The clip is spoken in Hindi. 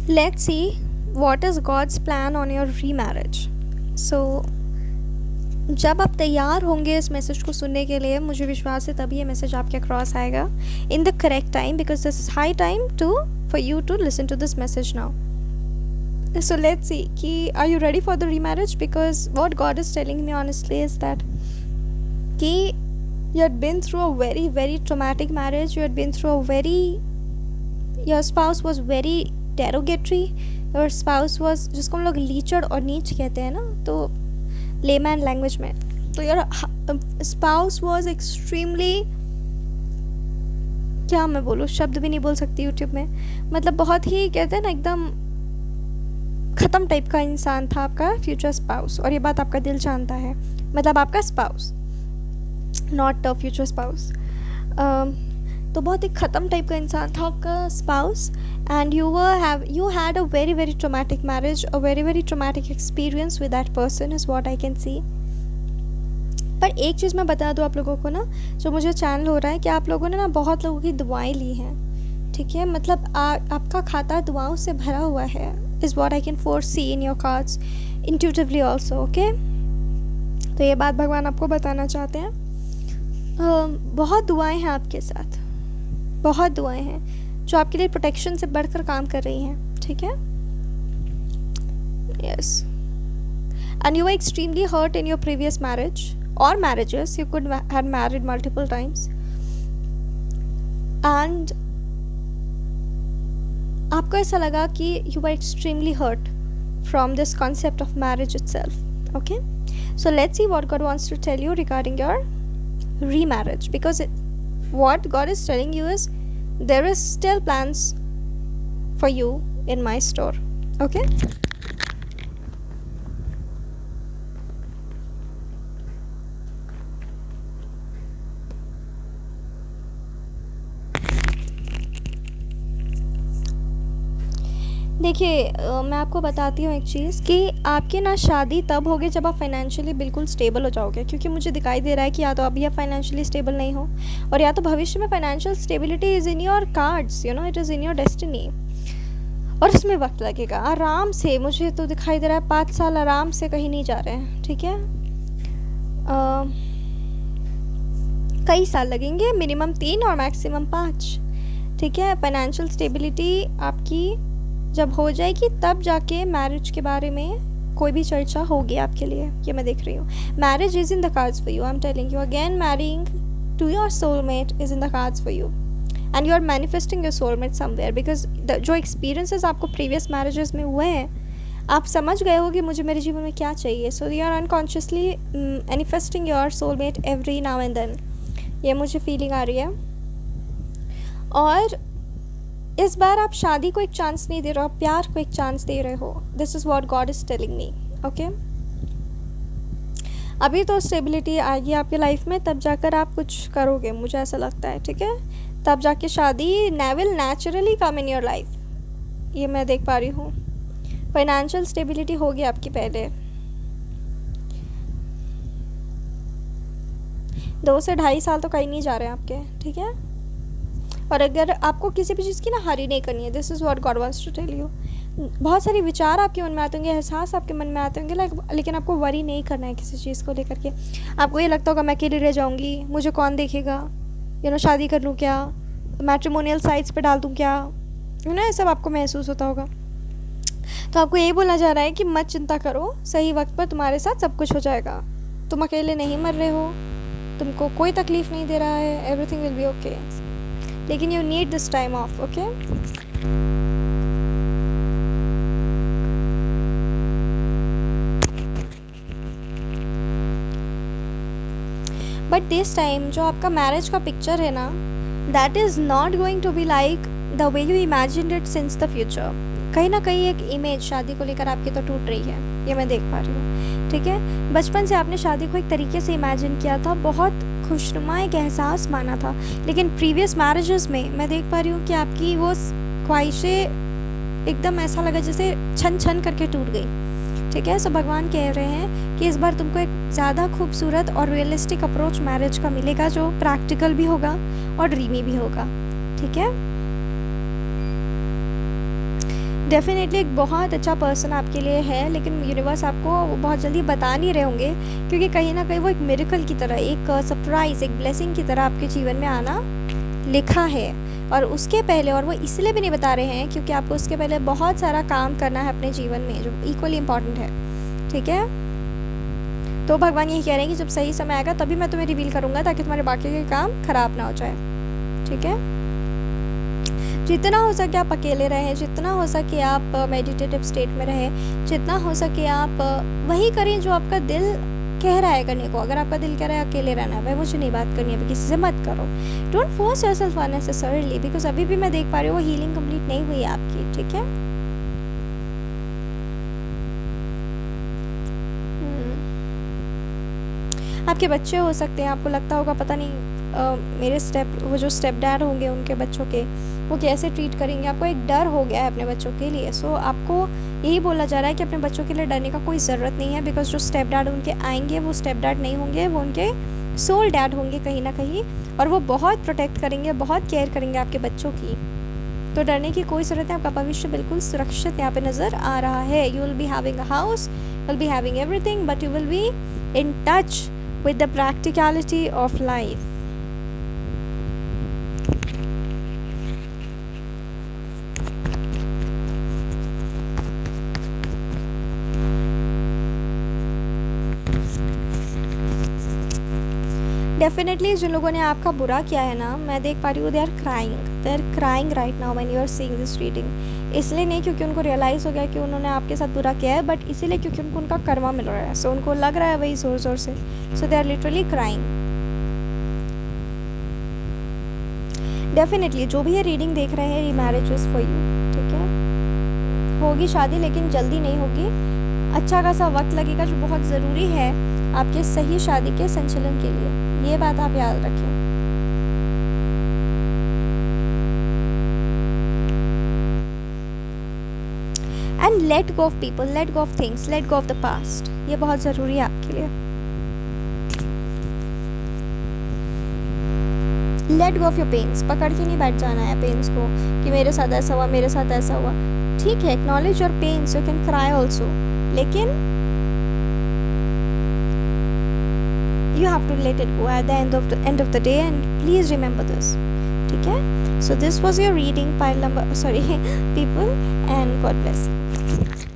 Let's see what is God's plan on your remarriage. So जब आप तैयार होंगे इस मैसेज को सुनने के लिए, मुझे विश्वास है तभी ये मैसेज आपके क्रॉस आएगा in the correct time, because this is high time to for you to listen to this message now. So let's see कि are you ready for the remarriage, because what God is telling me honestly is that कि you had been through a very very traumatic marriage, you had been through a very, your spouse was very derogatory, your spouse was, जिसको हम लोग लीचड़ और नीच कहते हैं ना, तो लेमैन लैंग्वेज में, तो योर स्पाउस वॉज एक्सट्रीमली, क्या मैं बोलूँ, शब्द भी नहीं बोल सकती यूट्यूब में, मतलब बहुत ही कहते हैं ना एकदम ख़त्म टाइप का इंसान था आपका फ्यूचर स्पाउस. और ये बात आपका दिल जानता है, मतलब आपका स्पाउस, नॉट फ्यूचर स्पाउस. तो बहुत ही ख़त्म टाइप का इंसान था आपका spouse. And you had a very very traumatic marriage, a very very traumatic experience with that person is what I can see. पर एक चीज़ मैं बता दूँ आप लोगों को ना, जो मुझे चैनल हो रहा है, कि आप लोगों ने ना बहुत लोगों की दुआएं ली हैं, ठीक है, मतलब आपका खाता दुआओं से भरा हुआ है, is what I can foresee in your cards intuitively also, okay? तो ये बात भगवान आपको बताना चाहते हैं. बहुत दुआएं हैं आपके साथ, बहुत दुआएं हैं जो आपके लिए प्रोटेक्शन से बढ़कर काम कर रही हैं, ठीक है. Yes. And you were extremely hurt in your previous marriage और marriages, you could had married multiple times, and आपको ऐसा लगा कि you were extremely hurt from this concept of marriage itself, okay? So let's see what God wants to tell you regarding your remarriage, because what God is telling you is there is still plans for you in my store, okay? देखिए, मैं आपको बताती हूँ एक चीज़ कि आपकी ना शादी तब होगी जब आप फाइनेंशियली बिल्कुल स्टेबल हो जाओगे, क्योंकि मुझे दिखाई दे रहा है कि या तो अभी आप फाइनेंशियली स्टेबल नहीं हो, और या तो भविष्य में financial stability is in your cards, you know, it is in your destiny, और इसमें वक्त लगेगा आराम से. मुझे तो दिखाई दे रहा है 5 साल आराम से कहीं नहीं जा रहे हैं, ठीक है. कई साल लगेंगे, मिनिमम 3 और मैक्सिमम 5, ठीक है. फाइनेंशियल स्टेबिलिटी आपकी जब हो जाएगी तब जाके मैरिज के बारे में कोई भी चर्चा होगी आपके लिए, ये मैं देख रही हूँ. Marriage is in the cards for you, I am telling you again, marrying to your soulmate is in the cards for you, and you are manifesting your soulmate somewhere, because जो एक्सपीरियंसेस आपको प्रीवियस मैरिजेस में हुए हैं, आप समझ गए हो कि मुझे मेरे जीवन में क्या चाहिए. So you are unconsciously manifesting your soulmate every now and then, ये मुझे फीलिंग आ रही है. और इस बार आप शादी को एक चांस नहीं दे रहे हो, आप प्यार को एक चांस दे रहे हो. This is what God is telling me, okay. अभी तो स्टेबिलिटी आएगी आपकी लाइफ में, तब जाकर आप कुछ करोगे, मुझे ऐसा लगता है, ठीक है. तब जाके शादी will naturally come in your life, ये मैं देख पा रही हूँ. फाइनेंशियल स्टेबिलिटी होगी आपकी पहले, 2 से 2.5 साल तो कहीं नहीं जा रहे हैं आपके, ठीक है. और अगर आपको किसी भी चीज़ की ना हरी नहीं करनी है, this is what God wants to tell you. बहुत सारे विचार आपके मन में आते होंगे, एहसास आपके मन में आते होंगे, लेकिन आपको वरी नहीं करना है किसी चीज़ को लेकर के. आपको ये लगता होगा मैं अकेली रह जाऊँगी, मुझे कौन देखेगा, यू नो, शादी कर लूँ क्या, मैट्रिमोनियल साइट्स पे डाल दूँ क्या, यू नो, ये सब आपको महसूस होता होगा. तो आपको यही बोलना चाह रहा है कि मत चिंता करो, सही वक्त पर तुम्हारे साथ सब कुछ हो जाएगा. तुम अकेले नहीं मर रहे हो, तुमको कोई तकलीफ़ नहीं दे रहा है, एवरीथिंग विल बी ओके. लेकिन you need this time off, okay. But this time जो आपका मैरिज का पिक्चर है ना, that is not going to be like the way you imagined it since the future. कहीं ना कहीं एक इमेज शादी को लेकर आपकी तो टूट रही है, ये मैं देख पा रही हूँ, ठीक है. बचपन से आपने शादी को एक तरीके से इमेजिन किया था, बहुत खुशनुमा एक एहसास माना था, लेकिन प्रीवियस मैरिजेस में मैं देख पा रही हूँ कि आपकी वो ख्वाहिशें एकदम ऐसा लगा जैसे छन छन करके टूट गई, ठीक है. सो भगवान कह रहे हैं कि इस बार तुमको एक ज़्यादा खूबसूरत और रियलिस्टिक अप्रोच मैरिज का मिलेगा, जो प्रैक्टिकल भी होगा और ड्रीमी भी होगा, ठीक है. डेफिनेटली एक बहुत अच्छा पर्सन आपके लिए है, लेकिन यूनिवर्स आपको वो बहुत जल्दी बता नहीं रहे होंगे, क्योंकि कहीं ना कहीं वो एक मिरेकल की तरह, एक सरप्राइज़, एक ब्लेसिंग की तरह आपके जीवन में आना लिखा है। और उसके पहले, और वो इसलिए भी नहीं बता रहे हैं क्योंकि आपको उसके पहले बहुत सारा काम करना है अपने जीवन में जो इक्वली इम्पॉर्टेंट है, ठीक है। तो भगवान यही कह रहे हैं कि जब सही समय आएगा तभी मैं तुम्हें रिवील करूँगा, ताकि तुम्हारे बाकी के काम खराब ना हो जाए, ठीक है। जितना हो सके आप अकेले रहें, जितना हो सके आप मेडिटेटिव स्टेट में रहें, जितना हो सके आप वही करें जो आपका दिल कह रहा है करने को। अगर आपका दिल कह रहा है अकेले रहना है, भाई मुझे नहीं बात करनी है, अभी किसी से मत करो। Don't force yourself unnecessarily, because अभी भी मैं देख पा रही हूँ वो हीलिंग कंप्लीट नहीं हुई है आपकी, ठीक है। आपके बच्चे हो सकते हैं, आपको लगता होगा पता नहीं मेरे वो जो स्टेप डैड होंगे उनके बच्चों के वो कैसे ट्रीट करेंगे। आपको एक डर हो गया है अपने बच्चों के लिए। सो आपको यही बोला जा रहा है कि अपने बच्चों के लिए डरने का कोई ज़रूरत नहीं है, बिकॉज जो स्टेप डैड उनके आएंगे वो स्टेप डैड नहीं होंगे, वो उनके सोल डैड होंगे कहीं ना कहीं, और वो बहुत प्रोटेक्ट करेंगे, बहुत केयर करेंगे आपके बच्चों की। तो डरने की कोई ज़रूरत है, आपका भविष्य बिल्कुल सुरक्षित यहाँ पे नज़र आ रहा है। You will be having a house, you will be having everything, but you will be in touch with the practicality of life. Definitely जिन लोगों ने आपका बुरा किया है ना, मैं देख पा रही हूँ, they are crying right now when you are seeing this reading. इसलिए नहीं क्योंकि उनको रियलाइज़ हो गया कि उन्होंने आपके साथ बुरा किया है, बट इसीलिए क्योंकि उनको उनका कर्मा मिल रहा है। सो उनको लग रहा है वही ज़ोर ज़ोर से, so they are literally crying. Definitely जो भी ये रीडिंग देख रहे हैं, ये मैरिज इज़ फॉर यू, ठीक है। होगी शादी, लेकिन जल्दी नहीं होगी, अच्छा खासा वक्त लगेगा, जो बहुत ज़रूरी है आपके सही शादी के संचालन के लिए। ये बात आप याद रखें। And let go of people, let go of things, let go of the past. ये बहुत ज़रूरी है आपके लिए। Let go of your pains. पकड़ के नहीं बैठ जाना है पेन्स को कि मेरे साथ ऐसा हुआ, मेरे साथ ऐसा हुआ। ठीक है, acknowledge your pains, you can cry also, लेकिन you have to let it go at the end of the day, and please remember this, ठीक है। So this was your reading, people, and God bless you.